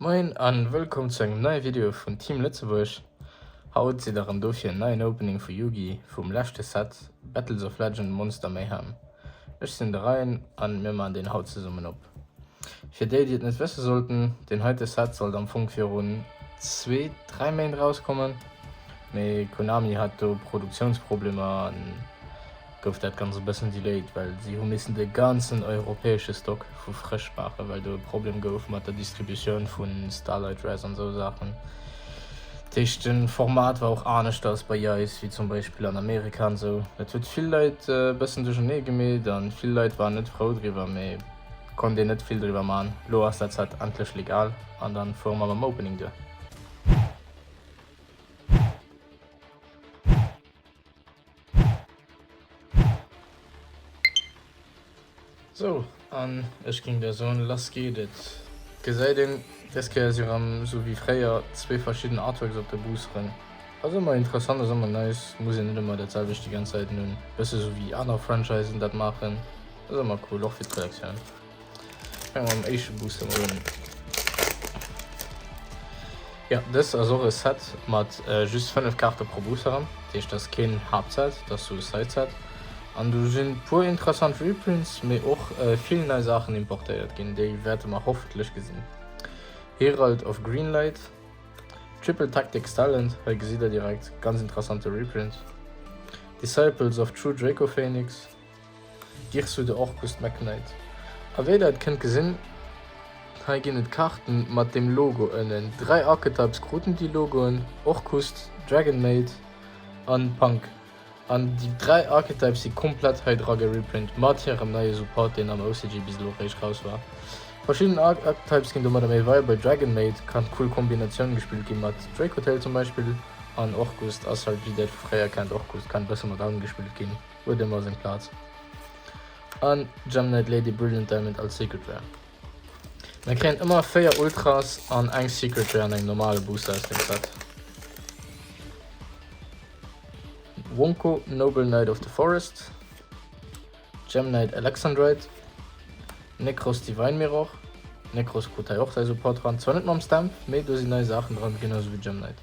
Moin an willkommen zu einem neuen Video von Team Lützeburg. Haut sie daran durch ein neuen Opening für Yugi vom letzten Set Battles of Legend Monster Mayhem. Ich bin da rein und wir machen den Haut zusammen ab. Für die, die es nicht wissen sollten, den heute Set soll am Funk für rund 2-3 Monate rauskommen. Aber Konami hat da Produktionsprobleme und gouft das ganz ein bisschen delayed, weil sie müssen den ganzen europäischen Stock für frisch machen, weil da Problem gouft mit der Distribution von Starlight Rise und so Sachen. Das Format war auch anders als bei uns, wie zum Beispiel in Amerika und so. Das wird viele Leute ein bisschen durcheinander gemäht und viele Leute waren nicht froh drüber, aber konnten nicht viel drüber machen. Lo ist das halt endlich legal und dann fahren wir beim Opening durch. So, und ich ging der so ein Lass geht es. Gesehen, das kann sie haben so wie früher zwei verschiedene Artworks auf der Boost drin. Also immer interessant, ist immer nice, muss ich nicht immer dasselbe die ganze Zeit nun. Bisschen so wie andere Franchises das machen. Das ist immer cool, auch für die Kollektion. Fangen wir am ersten Booster mal an. Ja, das ist also ein Set mit just 5 Karten pro Booster. Das ist das kein Hauptset, das ist so ein Side-Set. Und du sind pur interessante Reprints, aber auch viele neue Sachen importiert gehen, die werden wir hoffentlich gesehen. Herald of Greenlight, Triple Tactics Talent, da sieht er direkt, ganz interessante Reprints. Disciples of True Draco Phoenix, Girsu de Orcust Meknite. Aber ihr könnt gesehen, hier gehen Karten mit dem Logo in 3 Archetypes, Kruten die Logoen, Orcust, Dragon Maid und Punk. Und die 3 Archetypes sind komplett dran gereprint, mit ihrem neuen Support, den am OCG bis richtig raus war. Verschiedene Archetypes gehen immer dabei, weil bei Dragon Maid kann cool Kombinationen gespielt geben, mit Draco Tail zum Beispiel, und Orcust, als halt wie der früher kennt, Orcust kann besser mit Augen gespielt gehen, wurde immer seinen Platz. Und Gem Knight Lady Brilliant Diamond als Secret Rare. Man kriegt immer 4 Ultras und 1 Secret Rare und einen normalen Booster aus dem Set. Wonko Noble Knight of the Forest, Gem Knight Alexandrite, Necros Divine Mirror, Necros Kutai auch sein Support dran, zwar nicht mal am Stamp, aber da sind neue Sachen dran, genauso wie Gem Knight.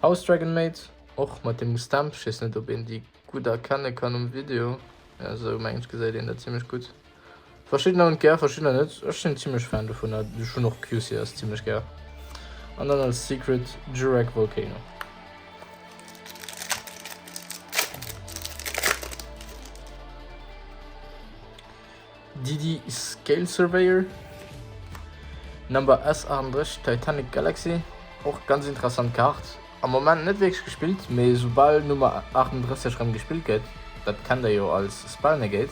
House Dragon Maid, auch mit dem Stamp, ich weiß nicht, ob ich die gut erkennen kann im Video, also eigentlich gesagt, den da ziemlich gut. Verschiedene und gerne, verschiedene nicht, ich bin ziemlich Fan davon, du schon noch QC ist ziemlich gerne. Und dann als Secret Jurak Volcano. Didi Scale Surveyor, Number S38 Titanic Galaxy, auch ganz interessante Karte. Am Moment nicht wirklich gespielt, aber sobald Nummer 38 gespielt geht, das kann der ja als Spell negate,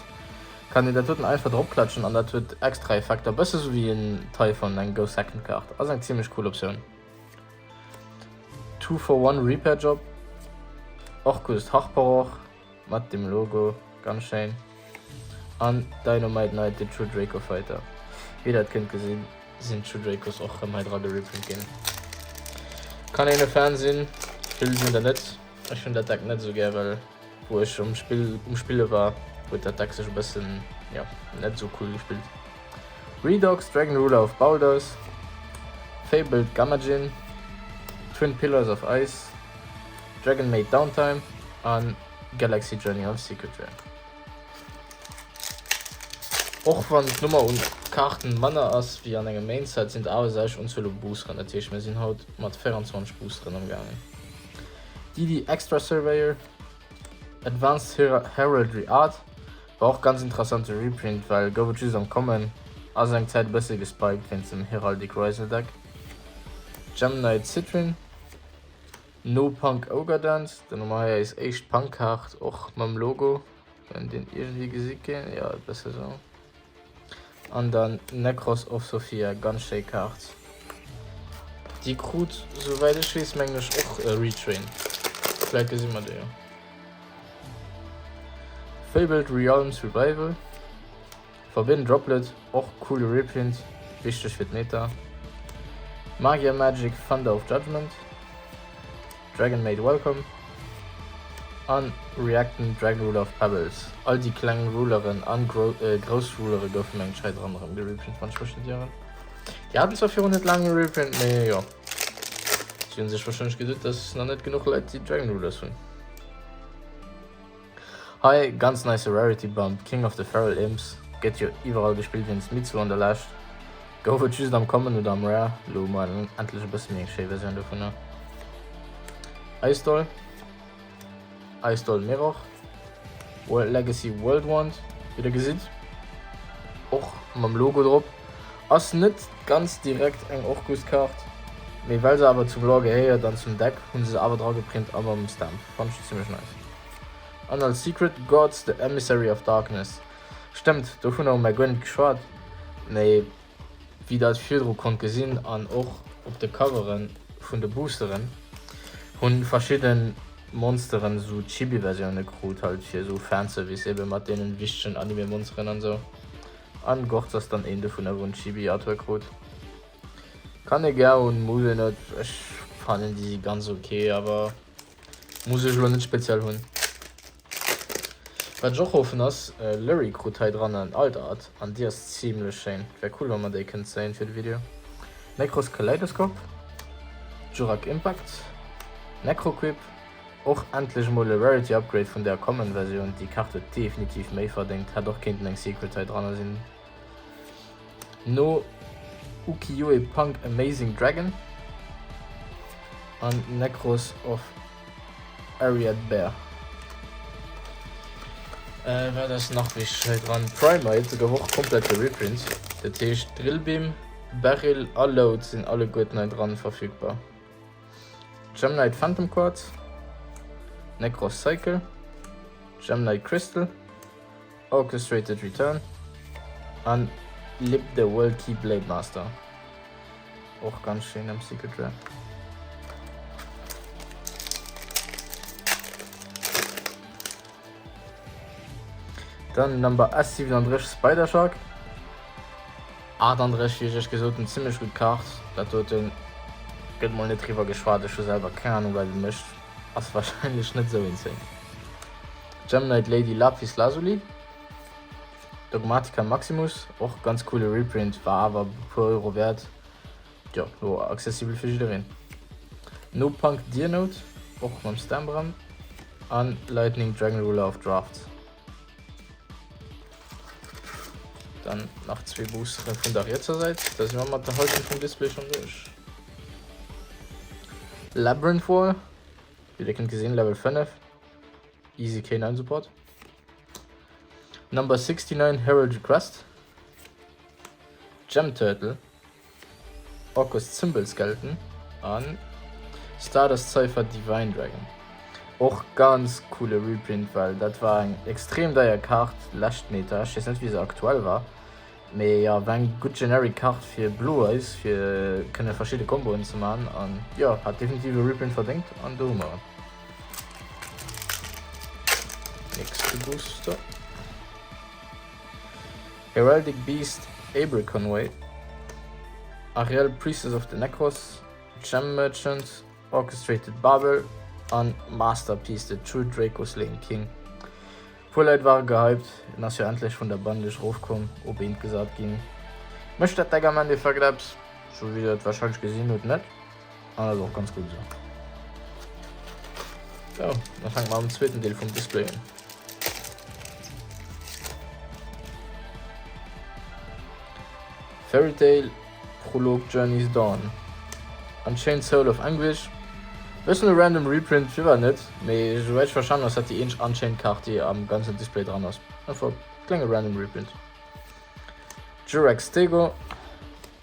kann ihr da einfach drauf klatschen und das wird extra Effekte, besser so wie ein Teil von einer Go Second Card. Also eine ziemlich coole Option. 2-for-1 Repair Job, auch gut Hachparach mit dem Logo, ganz schön. Und Dynamite Knight, der True Draco Fighter. Wie ihr das könnt gesehen, sind True Dracos auch immer dran gereprint gehen. Kann ich in Fernsehen, viele sind da nicht. Ich finde das Deck nicht so geil, weil wo ich Spiele war, wird der Deck sich ein bisschen, ja, nicht so cool gespielt. Redox, Dragon Ruler of Boulders, Fabled Gamma-Jin, Twin Pillars of Ice, Dragon Maid Downtime und Galaxy Journey of Secret Rare. Auch wenn Nummer und Karten Mana ist wie an einem Mainset sind auch sehr unzählige Booster natürlich. Wir sind heute mit 24 Booster umgegangen. Die Extra Surveyor, Advanced Heraldry Art, war auch ganz interessante Reprint, weil Govertures am Kommen also eine Zeit besser gespiked, wenn es im Heraldic Rising Deck. Gem Knight Citrin, No Punk Ogre Dance, der normale ist echt Punk-Karte, auch mit dem Logo, wenn den irgendwie gesehen gehen, ja, besser so. Und dann Necros of Sophia, ganz schön Karte. Die Crew, soweit ich weiß, manchmal auch retrain. Vielleicht sehen wir den. Fabled Realms Revival. Forbidden Droplet, auch coole Reprint, wichtig für die Meta. Magia Magic Thunder of Judgment. Dragon Maid Welcome. an Reacten Dragon Ruler of Pebbles. All die kleinen Rulerinnen an Großrulere dürfen einen Entscheid anderem gereprint von zwischen Jahren. Die hatten zwar für nicht lange Reprint, aber ja. Sie haben sich wahrscheinlich gedacht, dass es noch nicht genug Leute die Dragon Rulers tun. Hi, ganz nice Rarity Bump, King of the Feral Imps. Geht ja überall gespielt, wenn es mit so unterlascht. Go für Tschüss am Common oder am Rare. Lo mal endlich ein bisschen mehr schöne Version davon. Eisdoll. Eisdoll Mirror. World Legacy World Wand. Wieder gesehen. Auch mit dem Logo drauf. Ist nicht ganz direkt eine Orkus-Karte. Weil sie aber zum Lager her, dann zum Deck, haben sie aber drauf geprintet, aber mit dem Stamp. Fand ich ziemlich nice. Und als Secret Gods, the Emissary of Darkness. Stimmt, davon haben wir gar nicht geschaut. Nee, wie das Fürdruck konnte gesehen und auch auf den Coveren von den Boosteren. Und verschiedene Monsteren, so Chibi-Versionen geholt, halt für so Fanservice, eben mit denen wichtigen Anime-Monstern und so. Und Gott, das dann Ende von der Chibi-Artwork geholt. Kann ich gerne und muss ich nicht. Ich fand die ganz okay, aber muss ich noch nicht speziell holen. Was ich auch hoffen ist, Lyric kommt heute dran an Altart, und die ist ziemlich schön. Wäre cool, wenn man die könnt sehen für das Video. Necros Kaleidoscope, Jurak Impact, Necroquip, auch endlich mal ein Rarity Upgrade von der Common Version. Die Karte definitiv mehr verdient, hat auch kein Secret heute dran sind. No Ukiyo-e Punk Amazing Dragon und Necros of Ariad Bear. Wer das noch wichtig dran? Primate, sogar auch komplette Reprint. Der Tisch Drillbeam, Beryl, Unload sind alle gut dran verfügbar. Gem Knight Phantom Quartz, Necros Cycle, Gem Knight Crystal, Orchestrated Return und Lip the World Key Blade Master. Auch ganz schön am Secret Rare. Dann Number S37 Spider Shark. 38, wie ich gesagt habe, ziemlich gut Karte. Da geht mal nicht drüber geschwart, ich selber keine Ahnung, weil du möchtest. Das ist wahrscheinlich nicht so insane. Gem Knight Lady Lapis Lazuli. Dogmatica Maximus, auch ganz coole Reprint, war aber pro Euro wert. Ja, so accessibel für jeden. No Punk Deer Note, auch beim Stambram. Und Lightning Dragon Ruler of Draft. Dann noch 2 Booster von der jetzt Seite. Da sind wir mit der Haltung vom Display schon durch. Labyrinth Wall, wie ihr könnt gesehen, Level 5. Easy K9 Support. Number 69 Herald Crest. Gem Turtle. Orcus Symbol Skeleton. Und Stardust Cypher Divine Dragon. Auch ganz coole Reprint, weil das war ein extrem teuer Karte, Lastmeter. Ich weiß nicht, wie sie aktuell war. Aber ja, war eine gute Generic Karte für Blue Eyes, für können verschiedene Kombos zu machen. Und ja, hat definitiv ein Reprint verdient. Und da haben wir. Nächste Booster. Heraldic Beast Abel Conway. Ariel Priestess of the Necros. Gem Merchant. Orchestrated Babel. Und Masterpiece, der True Draco Slaying King. Viele Leute waren gehypt, dass wir endlich von der Bande raufkommen, ob ihn gesagt ging. Möchte der Mann die vergräbst, so wie das wahrscheinlich gesehen wird, nicht. Aber das ist auch ganz gut so. Ja, dann fangen wir am zweiten Teil vom Display an. Fairy Tail Prologue Journey's Dawn. Unchained Soul of Anguish. Bisschen ein random Reprint, für war nicht. Aber so weit verstanden, dass die ähnliche Unchained-Karte die am ganzen Display dran ist. Einfach kleine random Reprint. Jurax Stego.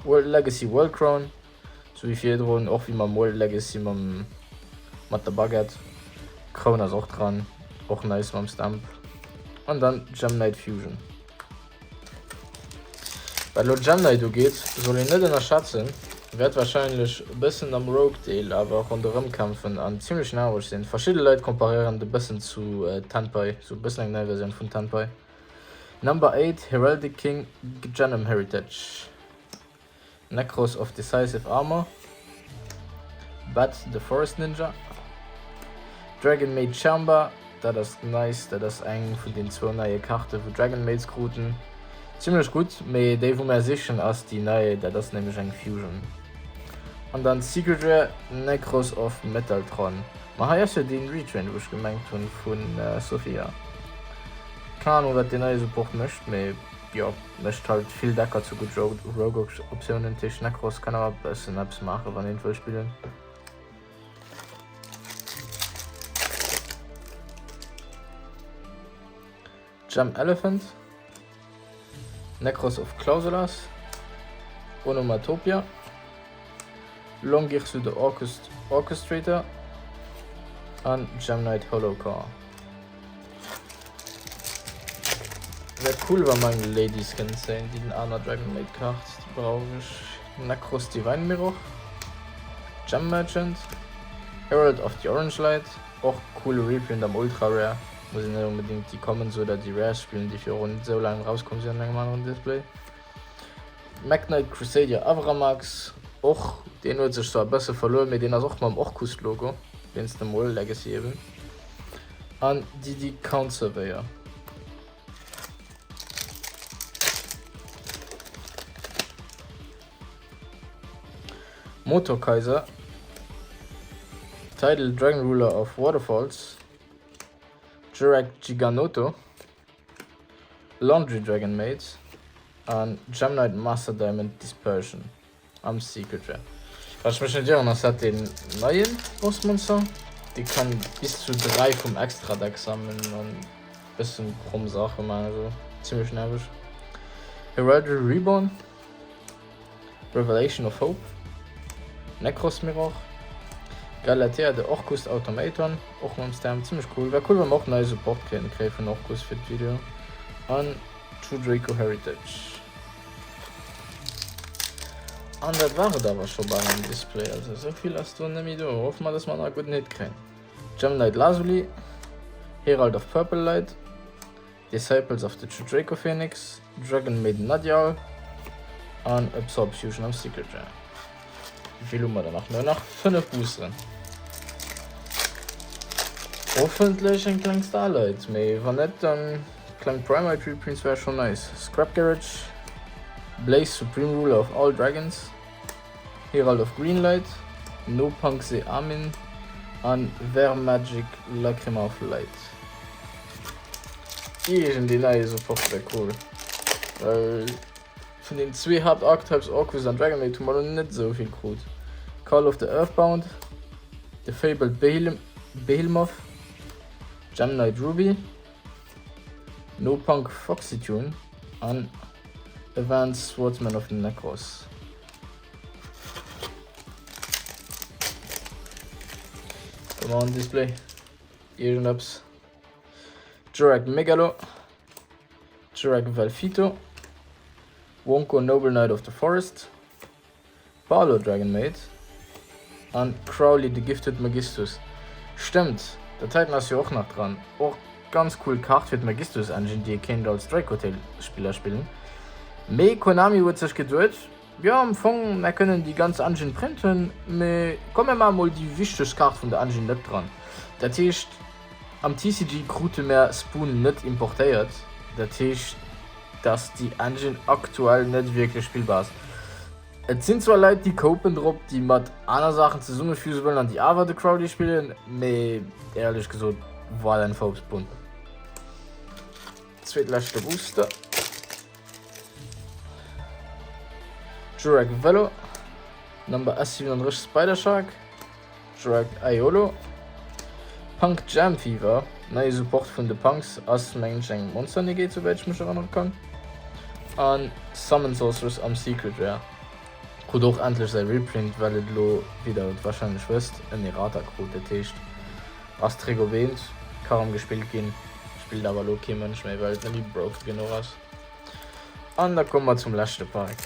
World Legacy World Crown. So wie viel drin, auch wie man World Legacy mit der Baguette. Crown ist auch dran. Auch nice mit dem Stamp. Und dann Gem Knight Fusion. Weil lo Gem Knight geht, soll ich nicht unterschätzen. Wird wahrscheinlich ein bisschen am Rogue-Deal, aber auch unter kämpfen an ziemlich nah sind. Verschiedene Leute komparieren ein bisschen zu Tenpai, so ein bisschen eine neue Version von Tenpai. Number 8 Heraldic King Genom Heritage. Necros of Decisive Armor. Bat the Forest Ninja. Dragon Maid Chamba, das ist nice, das ist eine von den 2 neuen Karten für Dragon Maids Kruten. ziemlich gut, aber die, wo mir sicher als die neue, das ist nämlich ein Fusion. Und dann Secret Rare Necros of Metaltron. Man hat ja so den Retrain, wo ich gemeint habe, von Sophia. Keine Ahnung, was den neue Support möchte, aber ja, möchte halt viel Decker zu gut Rogue-Optionen. Tisch Necros kann aber ein bisschen etwas machen, wenn ich will spielen. Jam Elephant. Necros of Clausulas. Onomatopia. Longirsu the Orchestrator und Gem Knight Holocar. Wäre cool, wenn man Lady Skins sehen, die den anderen Dragon Maid Card brauche ich. Necros Divine Mirror, Gem Merchant, Herald of the Orange Light, auch coole Reprint am Ultra Rare. Muss ich nicht unbedingt die kommen, so dass die Rare spielen, die für rund so lange rauskommen, sind an einem Display. Magnite Crusader Avramax. Och, den wird sich so ein bisschen verloren, mit denen auch mal im Orkus-Logo, wenn es dem Wall Legacy eben. Und die Count Surveyor. Motorkaiser. Title Dragon Ruler of Waterfalls. Jurak Giganoto. Laundry Dragon Maid. Und Gem Knight Master Diamond Dispersion. Am Secret Rare. Was ich mich nicht erinnere, das hat den neuen Bossmonster. Die kann bis zu 3 vom Extra-Deck sammeln und ein bisschen krumm Sache machen, also ziemlich nervig. Heraldry Reborn. Revelation of Hope. Necros Mirror. Galatea der Orcus Automaton. Auch mit dem Stam, ziemlich cool. Wäre cool, wenn wir auch neue Support kriegen von Orcus für das Video. Und True Draco Heritage. Und das war es aber schon bei einem Display, also so viel hast du nicht da. Hoffen wir, dass wir einen guten Hit kriegen. Gem Knight Lazuli, Herald of Purple Light, Disciples of the True Draco Phoenix, Dragon Maiden Nadial und Absorb Fusion am Secret Rare. Wie viel haben wir danach? Nur noch 5 Booster. Hoffentlich ein kleines Starlight, aber wenn nicht, dann kleine Primate Reprints wäre schon nice. Scrap Garage. Blaze Supreme Ruler of All Dragons, Herald of Greenlight, No Punk Se Amin und Ver Magic Lacrima of Light. Die sind die neue Support wäre cool. Weil von den 2 Hauptarchetypes Orcus und Dragon Maid tun wir nicht so viel gut. Call of the Earthbound, The Fabled Behemoth, Gem Knight Ruby, No Punk Foxy Tune und Advanced Swordsman of the Necros. Come on display. Irgendwas. Jurak Megalo. Jurak Valfito. Wonko Noble Knight of the Forest. Paolo Dragon Maid. Und Crowley the Gifted Magistus. Stimmt, der Titan ist ja auch noch dran. Auch ganz cool Karte für die Magistus Engine, die ihr kennt als Draco Tail Spieler spielen. Me Konami wird sich geduld. Ja, am Anfang, wir können die ganze Engine printen, aber kommen wir mal die wichtigste Karte von der Engine nicht dran. Das heißt, am TCG Krute mehr Spoon nicht importiert. Das heißt, dass die Engine aktuell nicht wirklich spielbar ist. Es sind zwar Leute, die kaufen drauf, die mit anderen Sachen zusammenfügen wollen, und die aber die Crowley spielen, aber ehrlich gesagt, war ein Volksbund. Zweitletzter Booster. Jurak Velo, Number S37 Spider Shark, Jurak Aiolo, Punk Jam Fever, neue Support von den Punks, als ein Monster nicht geht, soweit ich mich erinnern kann. Und Summon Sorceress am Secret Rare. Gut auch endlich sein Reprint, weil es wieder wahrscheinlich wisst, ein Errata-Code der Tisch. Als Träger erwähnt, kaum gespielt gehen, spielt aber kein Mensch mehr, weil es nicht broke genug ist. Und da kommen wir zum letzten Pack.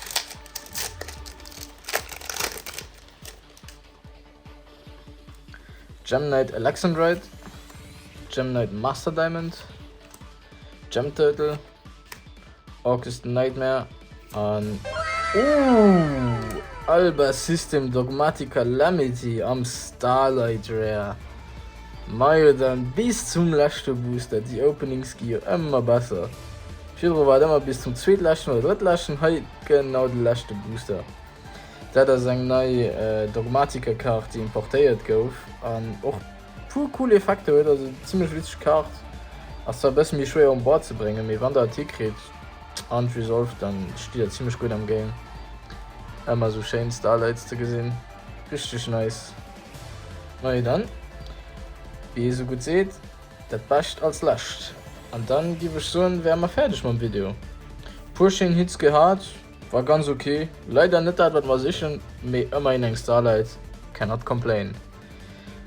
Gem Knight Alexandrite, Gem Knight Master Diamond, Gem Turtle, August Nightmare und Alba System Dogmatica Calamity am Starlight Rare. Mal dann bis zum letzten Booster, die Openings gehen immer besser. Firo war immer bis zum zweitlechten oder drittlechten, hey, genau der letzte Booster. Das ist eine neue Dogmatika-Karte, die importiert gouf. Und auch pur coole Effekte, also ziemlich witzige Karte. Es ist ein bisschen schwer um Bord zu bringen, aber wenn der Artikel unresolved, dann steht er ziemlich gut am Game. Immer so schön Starlights zu gesehen. Richtig nice. Na dann, wie ihr so gut seht, das passt als Last. Und dann gebe ich so, wären wir fertig mit dem Video. Pushing Hits gehabt, war ganz okay. Leider nicht das, was wir sichern, aber immerhin ein Starlight. Cannot complain.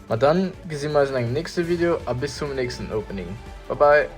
Aber dann sehen wir uns in einem nächsten Video, und bis zum nächsten Opening. Bye bye.